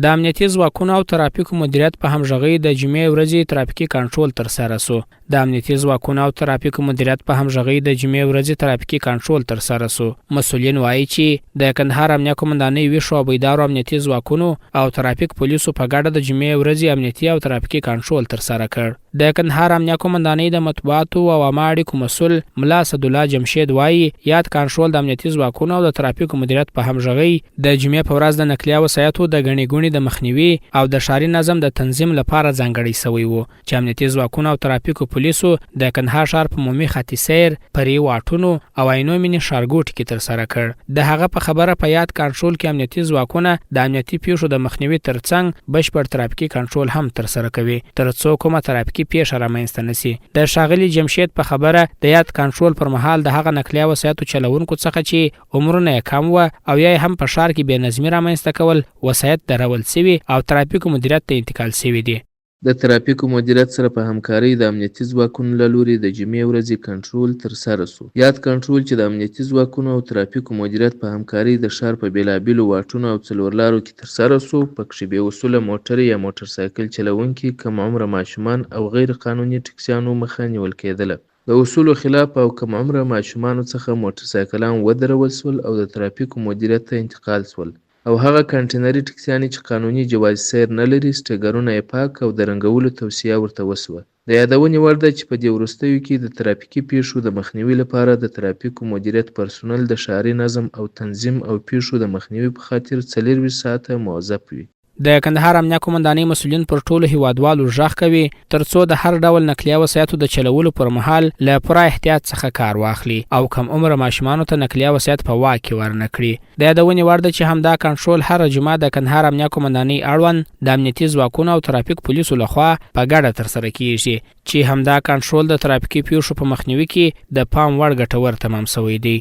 د امنیتي ځواکونو او ترافیکو مدیریت په همغږۍ د جمعې ورځې ترافیکي کنټرول ترسره شو. د امنیتي ځواکونو او ترافیکو مدیریت په همغږۍ د جمعې ورځې ترافیکي کنټرول ترسره شو. مسؤلین وایي چې د کندهار امنیه قومندانۍ ویښو او بیدارو امنیتي ځواکونو او ترافیک پولیسو په ګډه د جمعې ورځې امنیتي او ترافیکي کنټرول ترسره کړ. د کندهار امنیه قومندانۍ د مطبوعاتو او عامه اړیکو مسؤل ملا اسدالله جمشید وایي یاد کنټرول د امنیتي ځواکونو او د ترافیکو مدیریت په همغږۍ د جمعې په ورځ د نقلیه وسایطو د ګڼې ګوڼې د مخنیوي او د ښاري نظم د تنظیم لپاره ځانګړی شوی و چې امنیتي ځواکونو او ترافیکو پولیسو د کندهار ښار په عمومي خط سیر، پري واټونو او عینو مینې ښارګوټي کې ترسره کړ. د هغه په خبره په یاد کنټرول کې امنیتي ځواکونه د امنیتي پیښو د مخنیوي ترڅنګ بشپړ ترافیکي کنټرول هم ترسره کوي ترڅو کومه ترافیکي پیښه رامنځته نشي. د ښاغلي جمشید په خبره د یاد کنټرول پر مهال د هغه نقلیه وسایطو چلونکو څخه چې عمرونه یې کم و او یا هم په ښار کې بې نظمي رامنځته کول وسایط درول سوي او ترافیکو مدیریت ته انتقال سوي دي. د ترافیکو مدیریت سره په همکارۍ د امنیتي ځواکونو له لوري د جمعې ورځې کنټرول ترسره شو. یاد کنټرول چې د امنیتي ځواکونو او ترافیکو مدیریت په همکارۍ د ښار په بېلابېلو واټونو او څلورلارو کې ترسره شو. پکښې بې اصوله موټر یا موټرسایکل چلونکي، کم عمره ماشومان او غیر قانوني ټکسیانو مخه نیول کېدله. د اصولو خلاف او کم عمره ماشومانو څخه موټرسایکلان ودرول شول او د ترافیکو مدیریت ته انتقال شول. او هغه کانټینري ټکسیانې چې قانوني جواز سیر نه لري سټیکرونه یې پاک او د رنګولو توصیه ورته وسوه. د یادونې وړ ده چې په دې وروستیو کې د ترافیکي پیښو د مخنیوي لپاره د ترافیکو مدیریت پرسونل د ښاري نظم او تنظیم او پیښو د مخنیوي په خاطر 24 ساعته موظف وي. د کندهار امنیه قومندانۍ مسؤلین پر ټولو هیوادوالو غږ کوي ترڅو د هر ډول نقلیه وسایطو د چلولو پر مهال له پوره احتیاط څخه کار واخلي او کم عمره ماشومانو ته نقلیه وسایط په واک کې ورنه کړي. د یادونې وړ ده چې همدا کنټرول هره جمعه د کندهار امنیه قومندانۍ اړوند د امنیتي ځواکونو او ترافیک پولیسو لخوا په ګډه ترسره کیږي چې همدا کنټرول د ترافیکي پیښو په مخنیوي کې د پام وړ ګټور تمام شوی دی.